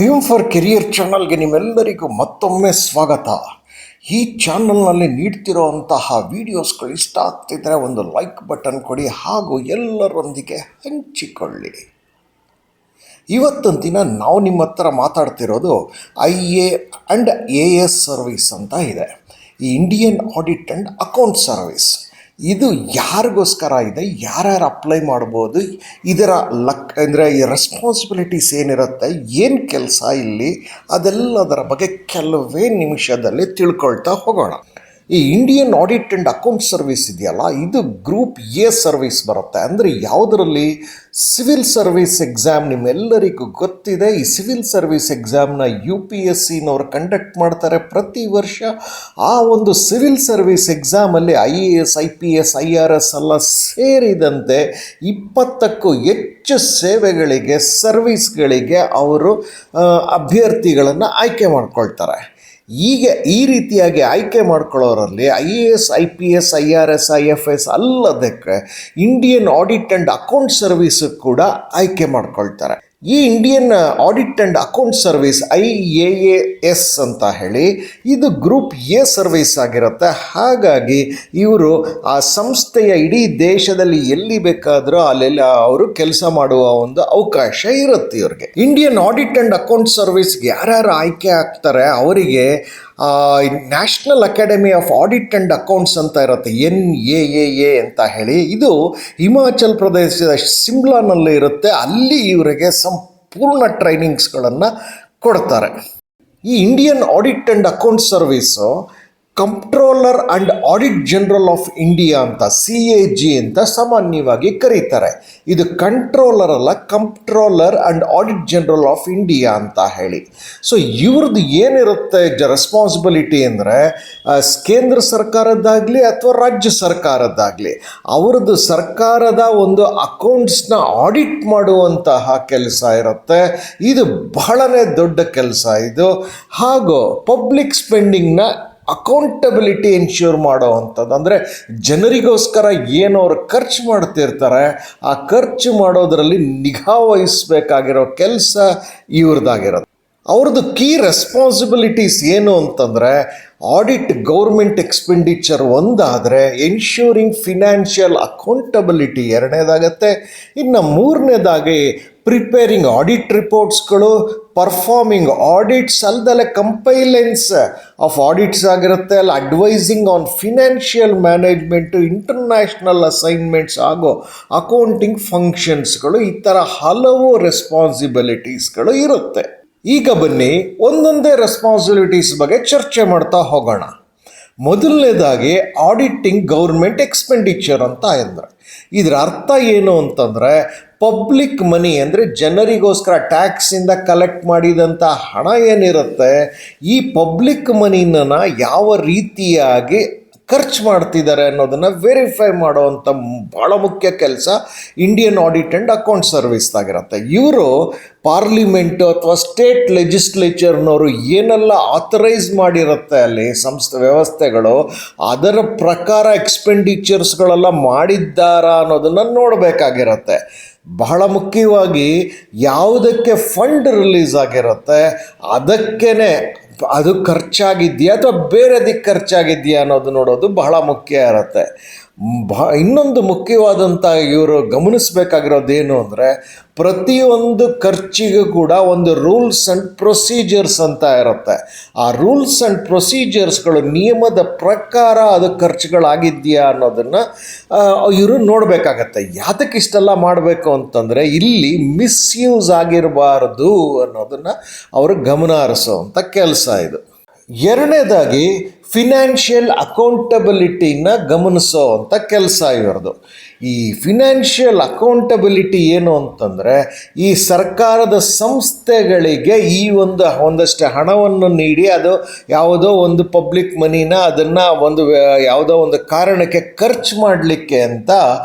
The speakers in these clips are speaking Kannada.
ಐಎಮ್ ಫಾರ್ ಕೆರಿಯರ್ ಚಾನಲ್ಗೆ ನಿಮ್ಮೆಲ್ಲರಿಗೂ ಮತ್ತೊಮ್ಮೆ ಸ್ವಾಗತ. ಈ ಚಾನಲ್ನಲ್ಲಿ ನೀಡ್ತಿರೋಂತಹ ವೀಡಿಯೋಸ್ಗಳು ಇಷ್ಟ ಆಗ್ತಿದ್ರೆ ಒಂದು ಲೈಕ್ ಬಟನ್ ಕೊಡಿ ಹಾಗೂ ಎಲ್ಲರೊಂದಿಗೆ ಹಂಚಿಕೊಳ್ಳಿ. ಇವತ್ತಿನ ದಿನ ನಾವು ನಿಮ್ಮ ಹತ್ರ ಮಾತಾಡ್ತಿರೋದು IA ಆ್ಯಂಡ್ AS ಸರ್ವಿಸ್ ಅಂತ ಇದೆ. ಈ Indian audit and account service ಇದು ಯಾರಿಗೋಸ್ಕರ ಇದೆ, ಯಾರ್ಯಾರು ಅಪ್ಲೈ ಮಾಡ್ಬೋದು, ಇದರ ಅಂದರೆ ಈ ರೆಸ್ಪಾನ್ಸಿಬಿಲಿಟೀಸ್ ಏನಿರುತ್ತೆ, ಏನು ಕೆಲಸ ಇಲ್ಲಿ, ಅದೆಲ್ಲದರ ಬಗ್ಗೆ ಕೆಲವೇ ನಿಮಿಷದಲ್ಲಿ ತಿಳ್ಕೊಳ್ತಾ ಹೋಗೋಣ. ಈ Indian audit and account service ಇದೆಯಲ್ಲ, ಇದು ಗ್ರೂಪ್ ಎ ಸರ್ವಿಸ್ ಬರುತ್ತೆ. ಅಂದರೆ ಯಾವುದರಲ್ಲಿ ಸಿವಿಲ್ ಸರ್ವಿಸ್ ಎಕ್ಸಾಮ್ ನಿಮ್ಮೆಲ್ಲರಿಗೂ ಗೊತ್ತಿದೆ. ಈ ಸಿವಿಲ್ ಸರ್ವಿಸ್ ಎಕ್ಸಾಮ್ನ UPSCನವ್ರು ಕಂಡಕ್ಟ್ ಮಾಡ್ತಾರೆ ಪ್ರತಿ ವರ್ಷ. ಆ ಒಂದು ಸಿವಿಲ್ ಸರ್ವಿಸ್ ಎಕ್ಸಾಮಲ್ಲಿ IAS IPS IRS ಎಲ್ಲ ಸೇರಿದಂತೆ 20ಕ್ಕೂ ಹೆಚ್ಚು ಸೇವೆಗಳಿಗೆ, ಸರ್ವಿಸ್ಗಳಿಗೆ ಅವರು ಅಭ್ಯರ್ಥಿಗಳನ್ನು ಆಯ್ಕೆ ಮಾಡ್ಕೊಳ್ತಾರೆ. ಈಗ ಈ ರೀತಿಯಾಗಿ ಆಯ್ಕೆ ಮಾಡ್ಕೊಳ್ಳೋರಲ್ಲಿ IAS IPS IRS IFS ಅಲ್ಲದಕ್ಕೆ Indian audit and account service ಕೂಡ ಆಯ್ಕೆ ಮಾಡ್ಕೊಳ್ತಾರೆ. ಈ Indian audit and account service IAAS ಅಂತ ಹೇಳಿ ಇದು ಗ್ರೂಪ್ ಎ ಸರ್ವಿಸ್ ಆಗಿರುತ್ತೆ. ಹಾಗಾಗಿ ಇವರು ಆ ಸಂಸ್ಥೆಯ ಇಡೀ ದೇಶದಲ್ಲಿ ಎಲ್ಲಿ ಬೇಕಾದರೂ ಅಲ್ಲೆಲ್ಲ ಅವರು ಕೆಲಸ ಮಾಡುವ ಒಂದು ಅವಕಾಶ ಇರುತ್ತೆ ಇವ್ರಿಗೆ. ಇಂಡಿಯನ್ ಆಡಿಟ್ ಆ್ಯಂಡ್ ಅಕೌಂಟ್ ಸರ್ವಿಸ್ಗೆ ಯಾರ್ಯಾರು ಆಯ್ಕೆ ಆಗ್ತಾರೆ ಅವರಿಗೆ national academy of audit and accounts ಅಂತ ಇರುತ್ತೆ, NAAA ಅಂತ ಹೇಳಿ. ಇದು ಹಿಮಾಚಲ್ ಪ್ರದೇಶದ ಶಿಮ್ಲಾನಲ್ಲಿ ಇರುತ್ತೆ. ಅಲ್ಲಿ ಇವರಿಗೆ ಸಂಪೂರ್ಣ ಟ್ರೈನಿಂಗ್ಸ್ಗಳನ್ನು ಕೊಡ್ತಾರೆ. ಈ Indian audit and account service comptroller and audit general of India ಅಂತ CAG ಅಂತ ಸಾಮಾನ್ಯವಾಗಿ ಕರೀತಾರೆ. ಇದು ಕಂಟ್ರೋಲರ್ ಅಲ್ಲ, comptroller and audit general of India ಅಂತ ಹೇಳಿ. ಸೊ ಇವ್ರದ್ದು ಏನಿರುತ್ತೆ ರೆಸ್ಪಾನ್ಸಿಬಿಲಿಟಿ ಅಂದರೆ, ಕೇಂದ್ರ ಸರ್ಕಾರದ್ದಾಗಲಿ ಅಥವಾ ರಾಜ್ಯ ಸರ್ಕಾರದ್ದಾಗಲಿ ಅವ್ರದ್ದು ಸರ್ಕಾರದ ಒಂದು ಅಕೌಂಟ್ಸ್ನ ಆಡಿಟ್ ಮಾಡುವಂತಹ ಕೆಲಸ ಇರುತ್ತೆ. ಇದು ಬಹಳನೇ ದೊಡ್ಡ ಕೆಲಸ ಇದು. ಹಾಗೂ ಪಬ್ಲಿಕ್ ಸ್ಪೆಂಡಿಂಗ್ನ ಅಕೌಂಟಬಿಲಿಟಿ ಎನ್ಶ್ಯೂರ್ ಮಾಡೋ ಅಂಥದ್ದು. ಅಂದರೆ ಜನರಿಗೋಸ್ಕರ ಏನು ಅವ್ರು ಖರ್ಚು ಮಾಡ್ತಿರ್ತಾರೆ ಆ ಖರ್ಚು ಮಾಡೋದರಲ್ಲಿ ನಿಗಾ ವಹಿಸಬೇಕಾಗಿರೋ ಕೆಲಸ ಇವ್ರದ್ದಾಗಿರೋದು. ಅವ್ರದ್ದು ಕೀ ರೆಸ್ಪಾನ್ಸಿಬಿಲಿಟೀಸ್ ಏನು ಅಂತಂದರೆ, ಆಡಿಟ್ ಗೌರ್ಮೆಂಟ್ ಎಕ್ಸ್ಪೆಂಡಿಚರ್ ಒಂದಾದರೆ, ಎನ್ಶ್ಯೂರಿಂಗ್ ಫಿನಾನ್ಷಿಯಲ್ ಅಕೌಂಟಬಿಲಿಟಿ ಎರಡನೇದಾಗತ್ತೆ. ಇನ್ನು ಮೂರನೇದಾಗಿ ಪ್ರಿಪೇರಿಂಗ್ ಆಡಿಟ್ ರಿಪೋರ್ಟ್ಸ್ಗಳು, ಪರ್ಫಾರ್ಮಿಂಗ್ ಆಡಿಟ್ಸ್ ಅಲ್ಲದೆ ಕಂಪೈಲೆನ್ಸ್ ಆಫ್ ಆಡಿಟ್ಸ್ ಆಗಿರುತ್ತೆ. ಅಲ್ಲಿ advising on financial management, international assignments ಹಾಗೂ ಅಕೌಂಟಿಂಗ್ ಫಂಕ್ಷನ್ಸ್ಗಳು, ಈ ಥರ ಹಲವು ರೆಸ್ಪಾನ್ಸಿಬಿಲಿಟೀಸ್ಗಳು ಇರುತ್ತೆ. ಈಗ ಬನ್ನಿ ಒಂದೊಂದೇ ರೆಸ್ಪಾನ್ಸಿಬಿಲಿಟೀಸ್ ಬಗ್ಗೆ ಚರ್ಚೆ ಮಾಡ್ತಾ ಹೋಗೋಣ. ಮೊದಲನೇದಾಗಿ ಆಡಿಟಿಂಗ್ ಗೌರ್ಮೆಂಟ್ ಎಕ್ಸ್ಪೆಂಡಿಚರ್ ಅಂತ ಅಂದರೆ, ಇದರ ಅರ್ಥ ಏನು ಅಂತಂದರೆ, ಪಬ್ಲಿಕ್ ಮನಿ ಅಂದರೆ ಜನರಿಗೋಸ್ಕರ ಟ್ಯಾಕ್ಸಿಂದ ಕಲೆಕ್ಟ್ ಮಾಡಿದಂಥ ಹಣ ಏನಿರುತ್ತೆ, ಈ ಪಬ್ಲಿಕ್ ಮನಿನ ಯಾವ ರೀತಿಯಾಗಿ ಖರ್ಚು ಮಾಡ್ತಿದ್ದಾರೆ ಅನ್ನೋದನ್ನು ವೆರಿಫೈ ಮಾಡುವಂಥ ಭಾಳ ಮುಖ್ಯ ಕೆಲಸ ಇಂಡಿಯನ್ ಆಡಿಟ್ ಆ್ಯಂಡ್ ಅಕೌಂಟ್ ಸರ್ವಿಸ್ದಾಗಿರುತ್ತೆ. ಇವರು ಪಾರ್ಲಿಮೆಂಟು ಅಥವಾ ಸ್ಟೇಟ್ ಲೆಜಿಸ್ಲೇಚರ್ನವರು ಏನೆಲ್ಲ ಆಥರೈಸ್ ಮಾಡಿರುತ್ತೆ ಅಲ್ಲಿ ವ್ಯವಸ್ಥೆಗಳು, ಅದರ ಪ್ರಕಾರ ಎಕ್ಸ್ಪೆಂಡಿಚರ್ಸ್ಗಳೆಲ್ಲ ಮಾಡಿದ್ದಾರಾ ಅನ್ನೋದನ್ನು ನೋಡಬೇಕಾಗಿರುತ್ತೆ. ಬಹಳ ಮುಖ್ಯವಾಗಿ ಯಾವುದಕ್ಕೆ ಫಂಡ್ ರಿಲೀಸ್ ಆಗಿರುತ್ತೆ ಅದಕ್ಕೇ ಅದು ಖರ್ಚಾಗಿದೆಯಾ ಅಥವಾ ಬೇರೆದಕ್ಕೆ ಖರ್ಚಾಗಿದೆಯಾ ಅನ್ನೋದು ನೋಡೋದು ಬಹಳ ಮುಖ್ಯ ಇರುತ್ತೆ. ಇನ್ನೊಂದು ಮುಖ್ಯವಾದಂಥ ಇವರು ಗಮನಿಸಬೇಕಾಗಿರೋದೇನು ಅಂದರೆ, ಪ್ರತಿಯೊಂದು ಖರ್ಚಿಗೂ ಕೂಡ ಒಂದು ರೂಲ್ಸ್ ಆ್ಯಂಡ್ ಪ್ರೊಸೀಜರ್ಸ್ ಅಂತ ಇರುತ್ತೆ. ಆ ರೂಲ್ಸ್ ಆ್ಯಂಡ್ ಪ್ರೊಸೀಜರ್ಸ್ಗಳು ನಿಯಮದ ಪ್ರಕಾರ ಅದು ಖರ್ಚುಗಳಾಗಿದೆಯಾ ಅನ್ನೋದನ್ನು ಇವರು ನೋಡಬೇಕಾಗತ್ತೆ. ಯಾತಕ್ಕೆ ಇಷ್ಟೆಲ್ಲ ಮಾಡಬೇಕು ಅಂತಂದರೆ, ಇಲ್ಲಿ ಮಿಸ್ಯೂಸ್ ಆಗಿರಬಾರ್ದು ಅನ್ನೋದನ್ನು ಅವರು ಗಮನ ಹರಿಸೋವಂಥ ಕೆಲಸ ಇದು. ಎರಡನೇದಾಗಿ ಫಿನಾನ್ಷಿಯಲ್ ಅಕೌಂಟಬಿಲಿಟಿನ ಗಮನಿಸೋ ಅಂಥ ಕೆಲಸ ಇವ್ರದ್ದು. ಈ ಫಿನಾನ್ಷಿಯಲ್ ಅಕೌಂಟಬಿಲಿಟಿ ಏನು ಅಂತಂದರೆ, ಈ ಸರ್ಕಾರದ ಸಂಸ್ಥೆಗಳಿಗೆ ಈ ಒಂದಷ್ಟು ಹಣವನ್ನು ನೀಡಿ ಅದು ಯಾವುದೋ ಒಂದು ಪಬ್ಲಿಕ್ ಮನಿನ ಅದನ್ನು ಯಾವುದೋ ಒಂದು ಕಾರಣಕ್ಕೆ ಖರ್ಚು ಮಾಡಲಿಕ್ಕೆ ಅಂತ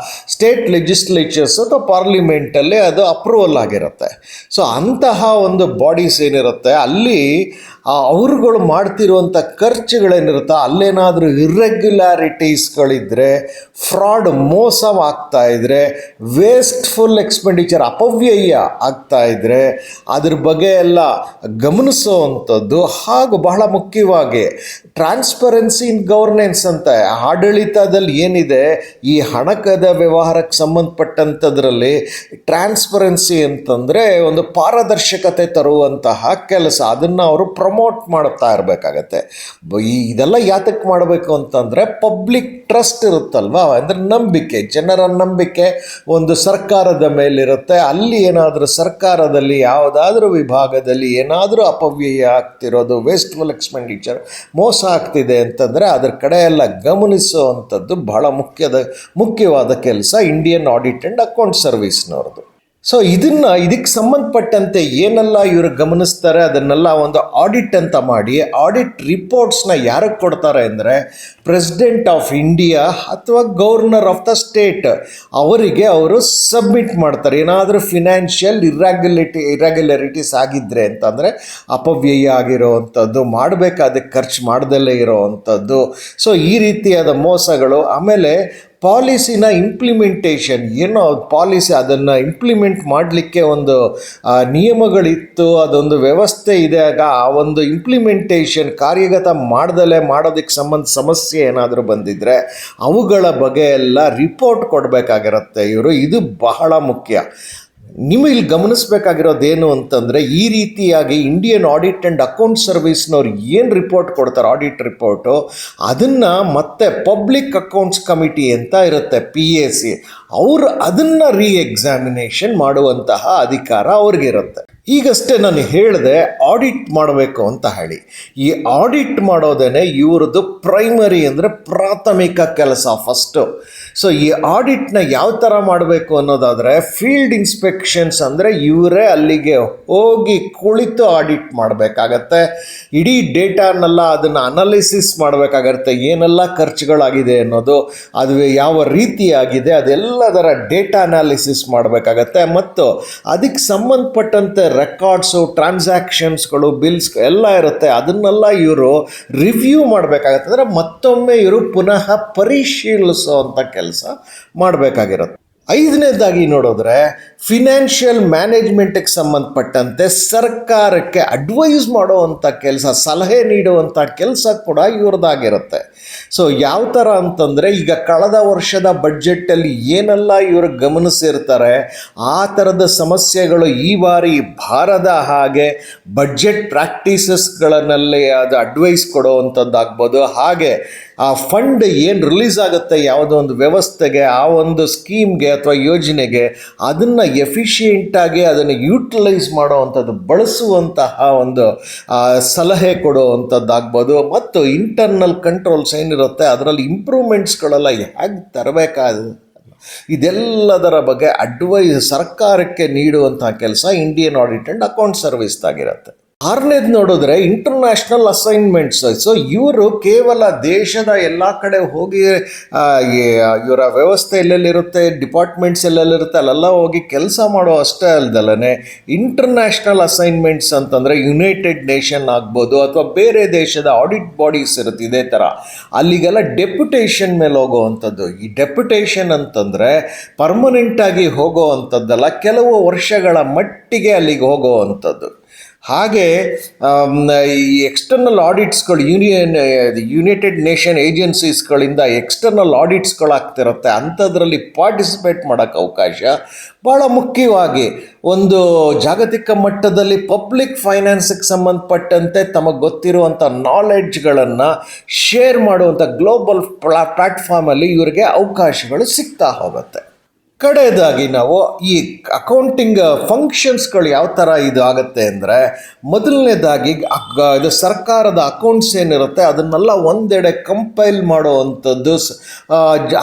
ಸ್ಟೇಟ್ ಲೆಜಿಸ್ಲೇಚರ್ಸ್ ಅಥವಾ ಪಾರ್ಲಿಮೆಂಟಲ್ಲಿ ಅದು ಅಪ್ರೂವಲ್ ಆಗಿರುತ್ತೆ. ಸೊ ಅಂತಹ ಒಂದು ಬಾಡೀಸ್ ಏನಿರುತ್ತೆ ಅಲ್ಲಿ ಅವ್ರುಗಳು ಮಾಡ್ತಿರುವಂಥ ಖರ್ಚುಗಳೇನಿರುತ್ತೆ, ಅಲ್ಲೇನಾದರೂ ಇರ್ರೆಗ್ಯುಲಾರಿಟೀಸ್ಗಳಿದ್ದರೆ, ಫ್ರಾಡ್ ಮೋಸ ಆಗ್ತಾ ಇದ್ದರೆ, ವೇಸ್ಟ್ಫುಲ್ ಎಕ್ಸ್ಪೆಂಡಿಚರ್ ಅಪವ್ಯಯ ಆಗ್ತಾ ಇದ್ದರೆ ಅದ್ರ ಬಗ್ಗೆ ಎಲ್ಲ ಗಮನಿಸುವಂಥದ್ದು. ಹಾಗೂ ಬಹಳ ಮುಖ್ಯವಾಗಿ ಟ್ರಾನ್ಸ್ಪರೆನ್ಸಿ ಇನ್ ಗವರ್ನೆನ್ಸ್ ಅಂತ ಆಡಳಿತದಲ್ಲಿ ಏನಿದೆ ಈ ಹಣಕಾದ ವ್ಯವಹಾರಕ್ಕೆ ಸಂಬಂಧಪಟ್ಟಂಥದ್ರಲ್ಲಿ ಟ್ರಾನ್ಸ್ಪರೆನ್ಸಿ ಅಂತಂದರೆ ಒಂದು ಪಾರದರ್ಶಕತೆ ತರುವಂತಹ ಕೆಲಸ, ಅದನ್ನು ಅವರು ಪ್ರಮೋಟ್ ಮಾಡ್ತಾ ಇರಬೇಕಾಗತ್ತೆ. ಇದೆಲ್ಲ ಯಾತಕ್ಕೆ ಮಾಡಬೇಕು ಅಂತಂದರೆ ಪಬ್ಲಿಕ್ ಟ್ರಸ್ಟ್ ಇರುತ್ತಲ್ವ, ಅಂದರೆ ನಂಬಿಕೆ, ಜನರ ನಂಬಿಕೆ ಒಂದು ಸರ್ಕಾರದ ಮೇಲಿರುತ್ತೆ. ಅಲ್ಲಿ ಏನಾದರೂ ಸರ್ಕಾರದಲ್ಲಿ ಯಾವುದಾದ್ರೂ ವಿಭಾಗದಲ್ಲಿ ಏನಾದರೂ ಅಪವ್ಯಯ ಆಗ್ತಿರೋದು, ವೇಸ್ಟ್ಫುಲ್ ಎಕ್ಸ್ಪೆಂಡಿಚರ್, ಮೋಸ ಆಗ್ತಿದೆ ಅಂತಂದರೆ ಅದರ ಕಡೆ ಎಲ್ಲ ಗಮನಿಸುವಂಥದ್ದು ಬಹಳ ಮುಖ್ಯವಾದ ಕೆಲಸ ಇಂಡಿಯನ್ ಆಡಿಟ್ ಆ್ಯಂಡ್ ಅಕೌಂಟ್ ಸರ್ವಿಸ್ನವ್ರದ್ದು. ಸೊ ಇದಕ್ಕೆ ಸಂಬಂಧಪಟ್ಟಂತೆ ಏನೆಲ್ಲ ಇವರು ಗಮನಿಸ್ತಾರೆ ಅದನ್ನೆಲ್ಲ ಒಂದು ಆಡಿಟ್ ಅಂತ ಮಾಡಿ, ಆಡಿಟ್ ರಿಪೋರ್ಟ್ಸ್ನ ಯಾರಿಗೆ ಕೊಡ್ತಾರೆ ಅಂದರೆ ಪ್ರೆಸಿಡೆಂಟ್ ಆಫ್ ಇಂಡಿಯಾ ಅಥವಾ ಗವರ್ನರ್ ಆಫ್ ದ ಸ್ಟೇಟ್ ಅವರಿಗೆ ಅವರು ಸಬ್ಮಿಟ್ ಮಾಡ್ತಾರೆ. ಏನಾದರೂ ಫಿನಾನ್ಷಿಯಲ್ ಇರ್ರೆಗ್ಯುಲರಿಟೀಸ್ ಆಗಿದ್ದರೆ ಅಂತಂದರೆ, ಅಪವ್ಯಯ ಆಗಿರೋವಂಥದ್ದು, ಮಾಡಬೇಕಾದ ಖರ್ಚು ಮಾಡ್ದಲ್ಲೇ ಇರೋವಂಥದ್ದು, ಸೊ ಈ ರೀತಿಯಾದ ಮೋಸಗಳು. ಆಮೇಲೆ ಪಾಲಿಸಿನ ಇಂಪ್ಲಿಮೆಂಟೇಷನ್, ಏನೋ ಪಾಲಿಸಿ ಅದನ್ನು ಇಂಪ್ಲಿಮೆಂಟ್ ಮಾಡಲಿಕ್ಕೆ ಒಂದು ನಿಯಮಗಳಿತ್ತು, ಅದೊಂದು ವ್ಯವಸ್ಥೆ ಇದೆ. ಆಗ ಆ ಒಂದು ಇಂಪ್ಲಿಮೆಂಟೇಷನ್ ಕಾರ್ಯಗತ ಮಾಡೋದಕ್ಕೆ ಸಮಸ್ಯೆ ಏನಾದರೂ ಬಂದಿದ್ದರೆ ಅವುಗಳ ಬಗ್ಗೆ ಎಲ್ಲ ರಿಪೋರ್ಟ್ ಕೊಡಬೇಕಾಗಿರುತ್ತೆ ಇವರು. ಇದು ಬಹಳ ಮುಖ್ಯ. ನೀವು ಇಲ್ಲಿ ಗಮನಿಸಬೇಕಾಗಿರೋದೇನು ಅಂತಂದರೆ, ಈ ರೀತಿಯಾಗಿ ಇಂಡಿಯನ್ ಆಡಿಟ್ ಆ್ಯಂಡ್ ಅಕೌಂಟ್ ಸರ್ವಿಸ್ನವ್ರು ಏನು ರಿಪೋರ್ಟ್ ಕೊಡ್ತಾರೆ, ಆಡಿಟ್ ರಿಪೋರ್ಟು, ಅದನ್ನು ಮತ್ತೆ ಪಬ್ಲಿಕ್ ಅಕೌಂಟ್ಸ್ ಕಮಿಟಿ ಅಂತ ಇರುತ್ತೆ, PAC, ಅವರು ಅದನ್ನು ಎಕ್ಸಾಮಿನೇಷನ್ ಮಾಡುವಂತಹ ಅಧಿಕಾರ ಅವ್ರಿಗಿರುತ್ತೆ. ಈಗಷ್ಟೇ ನಾನು ಹೇಳಿದೆ ಆಡಿಟ್ ಮಾಡಬೇಕು ಅಂತ ಹೇಳಿ. ಈ ಆಡಿಟ್ ಮಾಡೋದೇ ಇವ್ರದ್ದು ಪ್ರೈಮರಿ ಅಂದರೆ ಪ್ರಾಥಮಿಕ ಕೆಲಸ ಫಸ್ಟು. ಸೊ ಈ ಆಡಿಟ್ನ ಯಾವ ಥರ ಮಾಡಬೇಕು ಅನ್ನೋದಾದರೆ, ಫೀಲ್ಡ್ ಇನ್ಸ್ಪೆಕ್ಷನ್ಸ್ ಅಂದರೆ ಇವರೇ ಅಲ್ಲಿಗೆ ಹೋಗಿ ಕುಳಿತು ಆಡಿಟ್ ಮಾಡಬೇಕಾಗತ್ತೆ. ಇಡೀ ಡೇಟಾನೆಲ್ಲ ಅದನ್ನು ಅನಾಲಿಸಿಸ್ ಮಾಡಬೇಕಾಗತ್ತೆ, ಏನೆಲ್ಲ ಖರ್ಚುಗಳಾಗಿದೆ ಅನ್ನೋದು, ಅದು ಯಾವ ರೀತಿಯಾಗಿದೆ ಅದೆಲ್ಲದರ ಡೇಟಾ ಅನಾಲಿಸಿಸ್ ಮಾಡಬೇಕಾಗತ್ತೆ. ಮತ್ತು ಅದಕ್ಕೆ ಸಂಬಂಧಪಟ್ಟಂತೆ ರೆಕಾರ್ಡ್ಸು, ಟ್ರಾನ್ಸಾಕ್ಷನ್ಸ್ಗಳು, ಬಿಲ್ಸ್ ಎಲ್ಲ ಇರುತ್ತೆ, ಅದನ್ನೆಲ್ಲ ಇವರು ರಿವ್ಯೂ ಮಾಡಬೇಕಾಗತ್ತೆ. ಅಂದರೆ ಮತ್ತೊಮ್ಮೆ ಇವರು ಪುನಃ ಪರಿಶೀಲಿಸುವಂಥ ಕೆಲಸ ಮಾಡಬೇಕಾಗಿರುತ್ತೆ. ಐದನೇದಾಗಿ ನೋಡಿದ್ರೆ ಫಿನಾನ್ಷಿಯಲ್ ಮ್ಯಾನೇಜ್ಮೆಂಟಿಗೆ ಸಂಬಂಧಪಟ್ಟಂತೆ ಸರ್ಕಾರಕ್ಕೆ ಅಡ್ವೈಸ್ ಮಾಡುವಂಥ ಕೆಲಸ, ಸಲಹೆ ನೀಡುವಂಥ ಕೆಲಸ ಕೂಡ ಇವ್ರದ್ದಾಗಿರುತ್ತೆ. ಸೊ ಯಾವ ಥರ ಅಂತಂದರೆ, ಈಗ ಕಳೆದ ವರ್ಷದ ಬಡ್ಜೆಟಲ್ಲಿ ಏನೆಲ್ಲ ಇವರು ಗಮನಿಸಿರ್ತಾರೆ ಆ ಥರದ ಸಮಸ್ಯೆಗಳು ಈ ಬಾರಿ ಬಾರದ ಹಾಗೆ ಬಡ್ಜೆಟ್ ಪ್ರಾಕ್ಟೀಸಸ್ಗಳನ್ನಲ್ಲಿ ಅದು ಅಡ್ವೈಸ್ ಕೊಡುವಂಥದ್ದಾಗ್ಬೋದು. ಹಾಗೆ ಆ ಫಂಡ್ ಏನು ರಿಲೀಸ್ ಆಗುತ್ತೆ ಯಾವುದೋ ಒಂದು ವ್ಯವಸ್ಥೆಗೆ, ಆ ಒಂದು ಸ್ಕೀಮ್ಗೆ ಅಥವಾ ಯೋಜನೆಗೆ, ಅದನ್ನು ಎಫಿಷಿಯೆಂಟಾಗಿ ಅದನ್ನು ಯೂಟಿಲೈಸ್ ಮಾಡುವಂಥದ್ದು, ಬಳಸುವಂತಹ ಒಂದು ಸಲಹೆ ಕೊಡುವಂಥದ್ದಾಗ್ಬೋದು. ಮತ್ತು ಇಂಟರ್ನಲ್ ಕಂಟ್ರೋಲ್ಸ್ ಏನಿರುತ್ತೆ ಅದರಲ್ಲಿ ಇಂಪ್ರೂವ್ಮೆಂಟ್ಸ್ಗಳೆಲ್ಲ ಹೇಗೆ ತರಬೇಕಾದ, ಇದೆಲ್ಲದರ ಬಗ್ಗೆ ಸರ್ಕಾರಕ್ಕೆ ನೀಡುವಂತಹ ಕೆಲಸ ಇಂಡಿಯನ್ ಆಡಿಟ್ ಆ್ಯಂಡ್ ಅಕೌಂಟ್ ಸರ್ವಿಸ್ದಾಗಿರುತ್ತೆ. ಆರನೇದು ನೋಡಿದ್ರೆ ಇಂಟರ್ನ್ಯಾಷನಲ್ ಅಸೈನ್ಮೆಂಟ್ಸ್. ಸೊ ಇವರು ಕೇವಲ ದೇಶದ ಎಲ್ಲ ಕಡೆ ಹೋಗಿ ಇವರ ವ್ಯವಸ್ಥೆ ಎಲ್ಲೆಲ್ಲಿರುತ್ತೆ, ಡಿಪಾರ್ಟ್ಮೆಂಟ್ಸ್ ಎಲ್ಲೆಲ್ಲಿರುತ್ತೆ ಅಲ್ಲೆಲ್ಲ ಹೋಗಿ ಕೆಲಸ ಮಾಡೋ ಅಷ್ಟೇ ಅಲ್ದಲ್ಲೇ ಇಂಟರ್ನ್ಯಾಷನಲ್ ಅಸೈನ್ಮೆಂಟ್ಸ್ ಅಂತಂದರೆ ಯುನೈಟೆಡ್ ನೇಷನ್ ಆಗ್ಬೋದು ಅಥವಾ ಬೇರೆ ದೇಶದ ಆಡಿಟ್ ಬಾಡೀಸ್ ಇರುತ್ತೆ, ಇದೇ ಥರ ಅಲ್ಲಿಗೆಲ್ಲ ಡೆಪ್ಯುಟೇಷನ್ ಮೇಲೆ ಹೋಗೋವಂಥದ್ದು. ಈ ಡೆಪ್ಯುಟೇಷನ್ ಅಂತಂದರೆ ಪರ್ಮನೆಂಟಾಗಿ ಹೋಗೋವಂಥದ್ದಲ್ಲ, ಕೆಲವು ವರ್ಷಗಳ ಮಟ್ಟಿಗೆ ಅಲ್ಲಿಗೆ ಹೋಗೋವಂಥದ್ದು. ಹಾಗೆ ಈ ಎಕ್ಸ್ಟರ್ನಲ್ ಆಡಿಟ್ಸ್ಗಳು ಯುನೈಟೆಡ್ ನೇಷನ್ ಏಜೆನ್ಸೀಸ್ಗಳಿಂದ ಎಕ್ಸ್ಟರ್ನಲ್ ಆಡಿಟ್ಸ್ಗಳಾಗ್ತಿರುತ್ತೆ, ಅಂಥದ್ರಲ್ಲಿ ಪಾರ್ಟಿಸಿಪೇಟ್ ಮಾಡೋಕ್ಕೆ ಅವಕಾಶ. ಭಾಳ ಮುಖ್ಯವಾಗಿ ಒಂದು ಜಾಗತಿಕ ಮಟ್ಟದಲ್ಲಿ ಪಬ್ಲಿಕ್ ಫೈನಾನ್ಸಿಗೆ ಸಂಬಂಧಪಟ್ಟಂತೆ ತಮಗೆ ಗೊತ್ತಿರುವಂಥ ನಾಲೆಡ್ಜ್ಗಳನ್ನು ಶೇರ್ ಮಾಡುವಂಥ ಗ್ಲೋಬಲ್ ಪ್ಲ್ಯಾಟ್ಫಾರ್ಮಲ್ಲಿ ಇವರಿಗೆ ಅವಕಾಶಗಳು ಸಿಗ್ತಾ ಹೋಗುತ್ತೆ. ಕಡೆಯದಾಗಿ ನಾವು ಈ ಅಕೌಂಟಿಂಗ್ ಫಂಕ್ಷನ್ಸ್ಗಳು ಯಾವ ಥರ ಇದು ಆಗುತ್ತೆ ಅಂದರೆ, ಮೊದಲನೇದಾಗಿ ಇದು ಸರ್ಕಾರದ ಅಕೌಂಟ್ಸ್ ಏನಿರುತ್ತೆ ಅದನ್ನೆಲ್ಲ ಒಂದೆಡೆ ಕಂಪೈಲ್ ಮಾಡುವಂಥದ್ದು,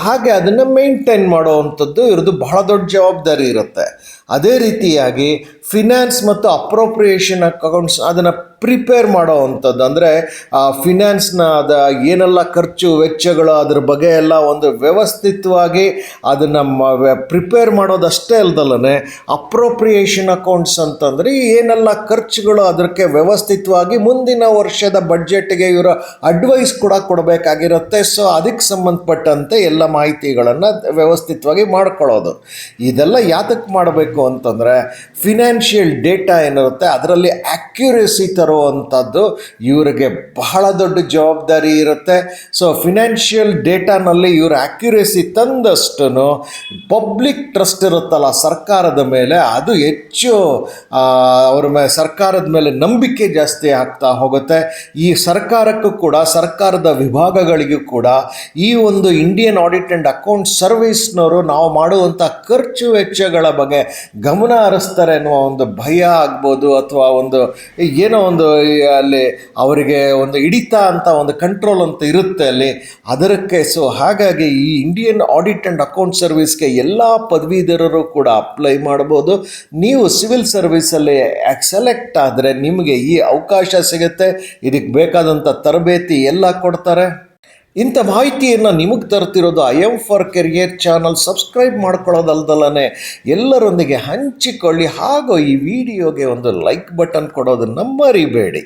ಹಾಗೆ ಅದನ್ನು ಮೇಂಟೈನ್ ಮಾಡುವಂಥದ್ದು ಇವ್ರದ್ದು ಬಹಳ ದೊಡ್ಡ ಜವಾಬ್ದಾರಿ ಇರುತ್ತೆ. ಅದೇ ರೀತಿಯಾಗಿ ಫಿನಾನ್ಸ್ ಮತ್ತು ಅಪ್ರೋಪ್ರಿಯೇಷನ್ ಅಕೌಂಟ್ಸ್ ಅದನ್ನು ಪ್ರಿಪೇರ್ ಮಾಡೋ ಅಂಥದ್ದು, ಅಂದರೆ ಫಿನಾನ್ಸ್ನ ಏನೆಲ್ಲ ಖರ್ಚು ವೆಚ್ಚಗಳು ಅದ್ರ ಬಗ್ಗೆ ಎಲ್ಲ ಒಂದು ವ್ಯವಸ್ಥಿತವಾಗಿ ಅದನ್ನು ಪ್ರಿಪೇರ್ ಮಾಡೋದಷ್ಟೇ ಅಲ್ದಲ್ಲೇ ಅಪ್ರೋಪ್ರಿಯೇಷನ್ ಅಕೌಂಟ್ಸ್ ಅಂತಂದರೆ ಏನೆಲ್ಲ ಖರ್ಚುಗಳು ಅದಕ್ಕೆ ವ್ಯವಸ್ಥಿತವಾಗಿ ಮುಂದಿನ ವರ್ಷದ ಬಡ್ಜೆಟ್ಗೆ ಇವರು ಅಡ್ವೈಸ್ ಕೂಡ ಕೊಡಬೇಕಾಗಿರುತ್ತೆ. ಸೊ ಅದಕ್ಕೆ ಸಂಬಂಧಪಟ್ಟಂತೆ ಎಲ್ಲ ಮಾಹಿತಿಗಳನ್ನು ವ್ಯವಸ್ಥಿತವಾಗಿ ಮಾಡ್ಕೊಳ್ಳೋದು. ಇದೆಲ್ಲ ಯಾತಕ್ಕೆ ಮಾಡಬೇಕು ಅಂತಂದರೆ ಫಿನಾನ್ಷಿಯಲ್ ಡೇಟಾ ಏನಿರುತ್ತೆ ಅದರಲ್ಲಿ ಆ್ಯಕ್ಯುರೇಸಿ ತರುವಂಥದ್ದು ಇವರಿಗೆ ಬಹಳ ದೊಡ್ಡ ಜವಾಬ್ದಾರಿ ಇರುತ್ತೆ. ಸೊ ಫಿನಾನ್ಷಿಯಲ್ ಡೇಟಾನಲ್ಲಿ ಇವರು ಆ್ಯಕ್ಯುರೇಸಿ ತಂದಷ್ಟು ಪಬ್ಲಿಕ್ ಟ್ರಸ್ಟ್ ಇರುತ್ತಲ್ಲ ಸರ್ಕಾರದ ಮೇಲೆ, ಅದು ಹೆಚ್ಚು ಅವ್ರ ಸರ್ಕಾರದ ಮೇಲೆ ನಂಬಿಕೆ ಜಾಸ್ತಿ ಆಗ್ತಾ ಹೋಗುತ್ತೆ. ಈ ಸರ್ಕಾರಕ್ಕೂ ಕೂಡ ಸರ್ಕಾರದ ವಿಭಾಗಗಳಿಗೂ ಕೂಡ ಈ ಒಂದು ಇಂಡಿಯನ್ ಆಡಿಟ್ ಆ್ಯಂಡ್ ಅಕೌಂಟ್ ಸರ್ವಿಸ್ನವರು ನಾವು ಮಾಡುವಂಥ ಖರ್ಚು ವೆಚ್ಚಗಳ ಬಗ್ಗೆ ಗಮನ ಹರಿಸ್ತಾರೆ ಅನ್ನುವ ಒಂದು ಭಯ ಆಗ್ಬೋದು, ಅಥವಾ ಒಂದು ಏನೋ ಒಂದು ಅಲ್ಲಿ ಅವರಿಗೆ ಒಂದು ಹಿಡಿತ ಅಂತ ಒಂದು ಕಂಟ್ರೋಲ್ ಅಂತ ಇರುತ್ತೆ ಅಲ್ಲಿ ಅದಕ್ಕೆ. ಸೊ ಹಾಗಾಗಿ ಈ ಇಂಡಿಯನ್ ಆಡಿಟ್ ಆ್ಯಂಡ್ ಅಕೌಂಟ್ ಸರ್ವಿಸ್ಗೆ ಎಲ್ಲ ಪದವೀಧರರು ಕೂಡ ಅಪ್ಲೈ ಮಾಡ್ಬೋದು. ನೀವು ಸಿವಿಲ್ ಸರ್ವಿಸಲ್ಲಿ ಸೆಲೆಕ್ಟ್ ಆದರೆ ನಿಮಗೆ ಈ ಅವಕಾಶ ಸಿಗುತ್ತೆ. ಇದಕ್ಕೆ ಬೇಕಾದಂಥ ತರಬೇತಿ ಎಲ್ಲ ಕೊಡ್ತಾರೆ. ಇಂಥ ಮಾಹಿತಿಯನ್ನು ನಿಮಗೆ ತರ್ತಿರೋದು IM for Career channel. Subscribe ಮಾಡ್ಕೊಳ್ಳೋದಲ್ದಲ್ಲೇ ಎಲ್ಲರೊಂದಿಗೆ ಹಂಚಿಕೊಳ್ಳಿ, ಹಾಗೂ ಈ ವಿಡಿಯೋಗೆ ಒಂದು ಲೈಕ್ ಬಟನ್ ಕೊಡೋದನ್ನು ಮರಿಬೇಡಿ.